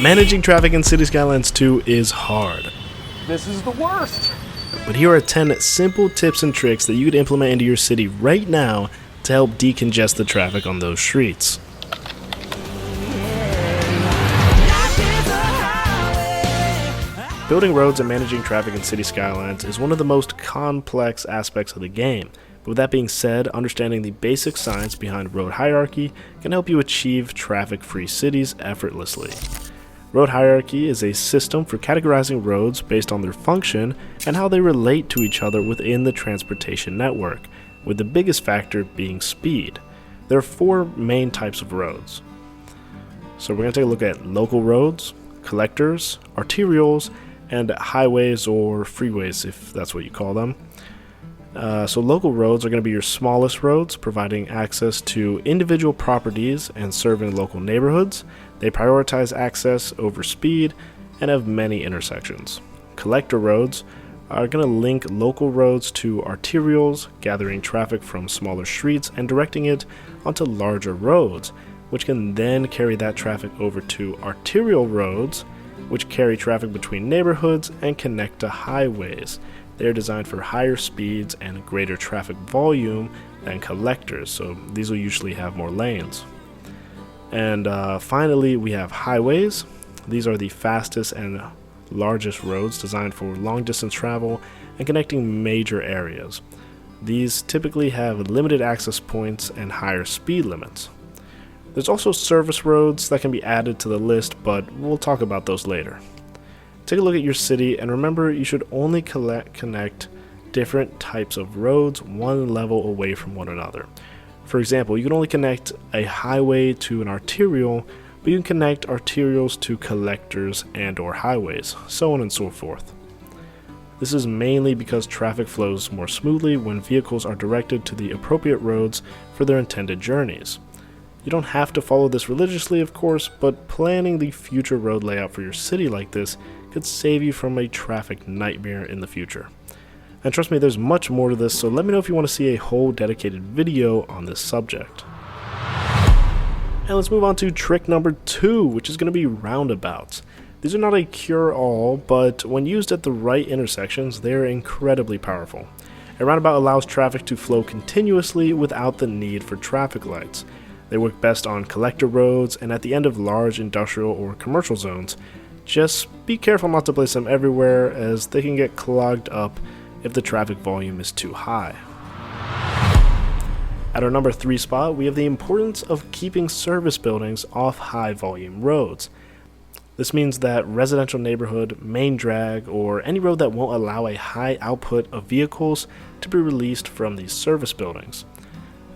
Managing traffic in City Skylines 2 is hard. This is the worst! But here are 10 simple tips and tricks that you could implement into your city right now to help decongest the traffic on those streets. Building roads and managing traffic in City Skylines is one of the most complex aspects of the game. But with that being said, understanding the basic science behind road hierarchy can help you achieve traffic-free cities effortlessly. Road hierarchy is a system for categorizing roads based on their function and how they relate to each other within the transportation network, with the biggest factor being speed. There are 4 main types of roads. So we're going to take a look at local roads, collectors, arterials, and highways or freeways, if that's what you call them. So local roads are going to be your smallest roads, providing access to individual properties and serving local neighborhoods. They prioritize access over speed and have many intersections. Collector roads are going to link local roads to arterials, gathering traffic from smaller streets and directing it onto larger roads, which can then carry that traffic over to arterial roads, which carry traffic between neighborhoods and connect to highways. They are designed for higher speeds and greater traffic volume than collectors, so these will usually have more lanes. And finally, we have highways. These are the fastest and largest roads designed for long distance travel and connecting major areas. These typically have limited access points and higher speed limits. There's also service roads that can be added to the list, but we'll talk about those later. Take a look at your city and remember you should only connect different types of roads one level away from one another. For example, you can only connect a highway to an arterial, but you can connect arterials to collectors and or highways, so on and so forth. This is mainly because traffic flows more smoothly when vehicles are directed to the appropriate roads for their intended journeys. You don't have to follow this religiously, of course, but planning the future road layout for your city like this could save you from a traffic nightmare in the future. And trust me, there's much more to this, so let me know if you want to see a whole dedicated video on this subject. And let's move on to trick number 2, which is going to be roundabouts. These are not a cure-all, but when used at the right intersections, they're incredibly powerful. A roundabout allows traffic to flow continuously without the need for traffic lights. They work best on collector roads and at the end of large industrial or commercial zones. Just be careful not to place them everywhere, as they can get clogged up if the traffic volume is too high. At our number 3 spot, we have the importance of keeping service buildings off high volume roads. This means that residential neighborhood, main drag, or any road that won't allow a high output of vehicles to be released from these service buildings.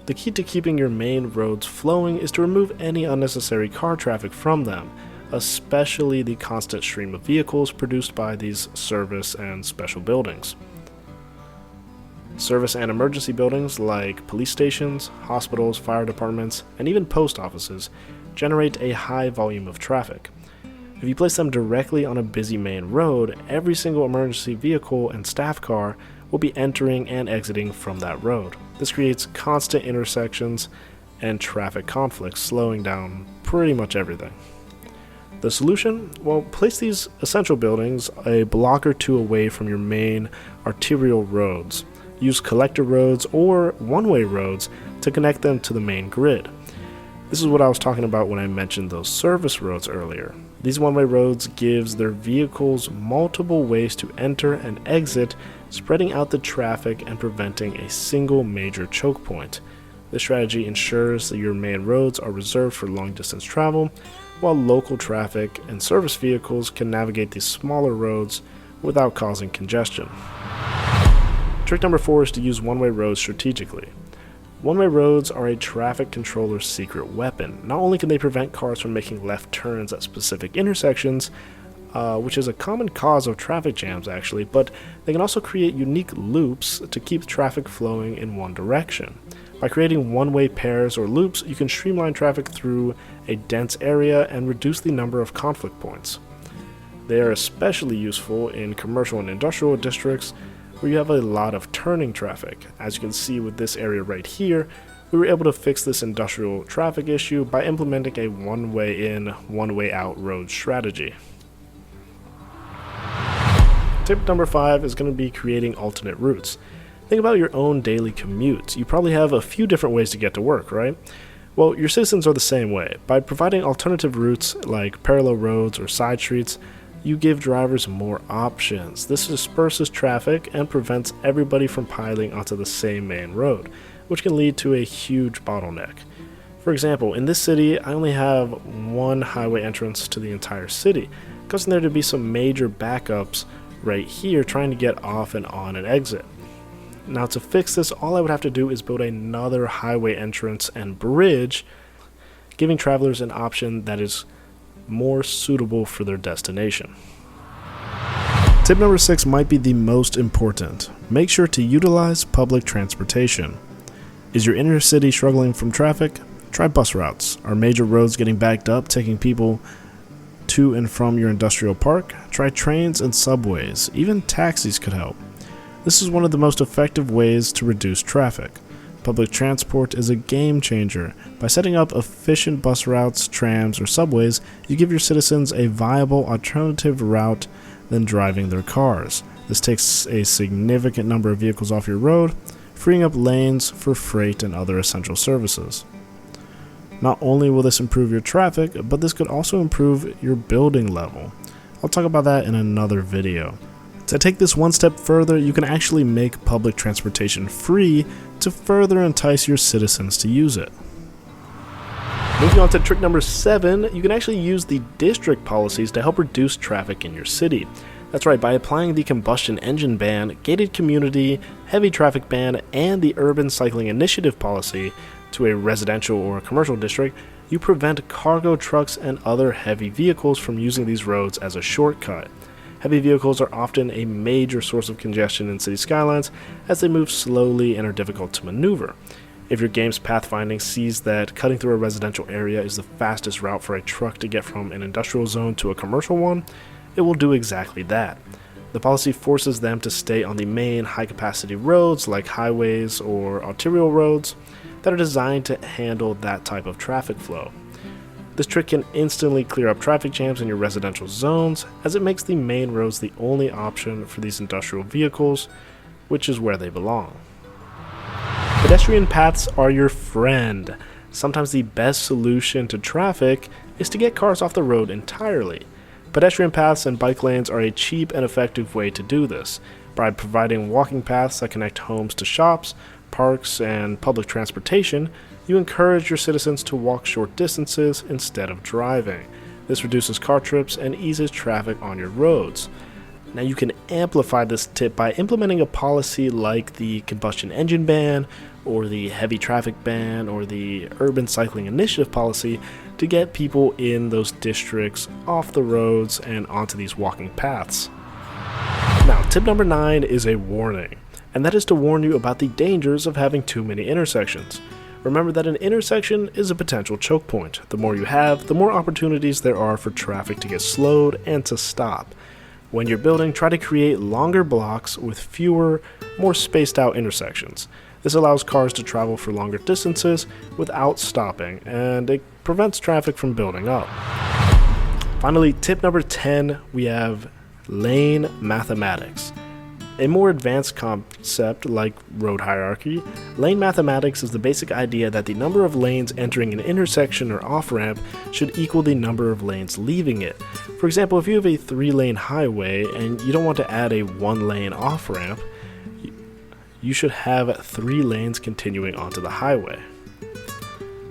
The key to keeping your main roads flowing is to remove any unnecessary car traffic from them, especially the constant stream of vehicles produced by these service and special buildings. Service and emergency buildings like police stations, hospitals, fire departments, and even post offices generate a high volume of traffic. If you place them directly on a busy main road, every single emergency vehicle and staff car will be entering and exiting from that road. This creates constant intersections and traffic conflicts, slowing down pretty much everything. The solution? Well, place these essential buildings a block or 2 away from your main arterial roads. Use collector roads or one-way roads to connect them to the main grid. This is what I was talking about when I mentioned those service roads earlier. These one-way roads gives their vehicles multiple ways to enter and exit, spreading out the traffic and preventing a single major choke point. This strategy ensures that your main roads are reserved for long-distance travel, while local traffic and service vehicles can navigate these smaller roads without causing congestion. Trick number 4 is to use one-way roads strategically. One-way roads are a traffic controller's secret weapon. Not only can they prevent cars from making left turns at specific intersections, which is a common cause of traffic jams actually, but they can also create unique loops to keep traffic flowing in one direction. By creating one-way pairs or loops, you can streamline traffic through a dense area and reduce the number of conflict points. They are especially useful in commercial and industrial districts where you have a lot of turning traffic. As you can see with this area right here, We were able to fix this industrial traffic issue by implementing a one-way in, one-way out road strategy. Tip number 5 is going to be creating alternate routes. Think about your own daily commute. You probably have a few different ways to get to work, right? Well, your citizens are the same way. By providing alternative routes like parallel roads or side streets, you give drivers more options. This disperses traffic and prevents everybody from piling onto the same main road, which can lead to a huge bottleneck. For example, in this city, I only have one highway entrance to the entire city, causing there to be some major backups right here trying to get off and on an exit. Now, to fix this, all I would have to do is build another highway entrance and bridge, giving travelers an option that is more suitable for their destination. Tip number 6 might be the most important. Make sure to utilize public transportation. Is your inner city struggling from traffic? Try bus routes. Are major roads getting backed up, taking people to and from your industrial park? Try trains and subways. Even taxis could help. This is one of the most effective ways to reduce traffic. Public transport is a game changer. By setting up efficient bus routes, trams, or subways, you give your citizens a viable alternative route than driving their cars. This takes a significant number of vehicles off your road, freeing up lanes for freight and other essential services. Not only will this improve your traffic, but this could also improve your building level. I'll talk about that in another video. To take this one step further, you can actually make public transportation free to further entice your citizens to use it. Moving on to trick number 7, you can actually use the district policies to help reduce traffic in your city. That's right, by applying the combustion engine ban, gated community, heavy traffic ban, and the urban cycling initiative policy to a residential or commercial district, you prevent cargo trucks and other heavy vehicles from using these roads as a shortcut. Heavy vehicles are often a major source of congestion in city skylines as they move slowly and are difficult to maneuver. If your game's pathfinding sees that cutting through a residential area is the fastest route for a truck to get from an industrial zone to a commercial one, it will do exactly that. The policy forces them to stay on the main high-capacity roads like highways or arterial roads that are designed to handle that type of traffic flow. This trick can instantly clear up traffic jams in your residential zones, as it makes the main roads the only option for these industrial vehicles, which is where they belong. Pedestrian paths are your friend. Sometimes the best solution to traffic is to get cars off the road entirely. Pedestrian paths and bike lanes are a cheap and effective way to do this, by providing walking paths that connect homes to shops, parks, and public transportation. You encourage your citizens to walk short distances instead of driving. This reduces car trips and eases traffic on your roads. Now you can amplify this tip by implementing a policy like the combustion engine ban, or the heavy traffic ban, or the urban cycling initiative policy to get people in those districts off the roads and onto these walking paths. Now, tip number 9 is a warning, and that is to warn you about the dangers of having too many intersections. Remember that an intersection is a potential choke point. The more you have, the more opportunities there are for traffic to get slowed and to stop. When you're building, try to create longer blocks with fewer, more spaced out intersections. This allows cars to travel for longer distances without stopping, and it prevents traffic from building up. Finally, tip number 10, we have lane mathematics. A more advanced concept like road hierarchy, lane mathematics is the basic idea that the number of lanes entering an intersection or off-ramp should equal the number of lanes leaving it. For example, if you have a 3-lane highway and you don't want to add a 1-lane off-ramp, you should have 3 lanes continuing onto the highway.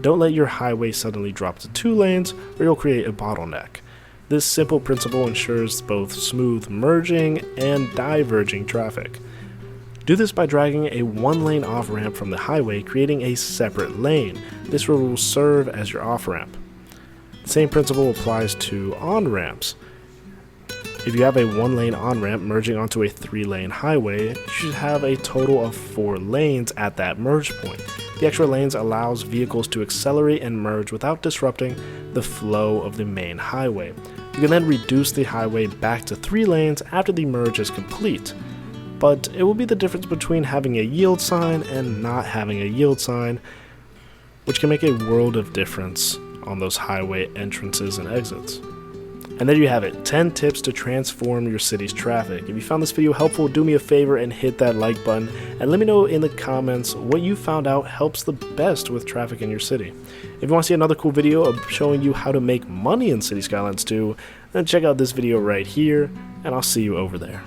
Don't let your highway suddenly drop to 2 lanes or you'll create a bottleneck. This simple principle ensures both smooth merging and diverging traffic. Do this by dragging a 1-lane off-ramp from the highway, creating a separate lane. This will serve as your off-ramp. The same principle applies to on-ramps. If you have a 1-lane on-ramp merging onto a 3-lane highway, you should have a total of 4 lanes at that merge point. The extra lanes allows vehicles to accelerate and merge without disrupting the flow of the main highway. You can then reduce the highway back to 3 lanes after the merge is complete. But it will be the difference between having a yield sign and not having a yield sign, which can make a world of difference on those highway entrances and exits. And there you have it, 10 tips to transform your city's traffic. If you found this video helpful, do me a favor and hit that like button, and let me know in the comments what you found out helps the best with traffic in your city. If you want to see another cool video of showing you how to make money in City Skylines 2, then check out this video right here, and I'll see you over there.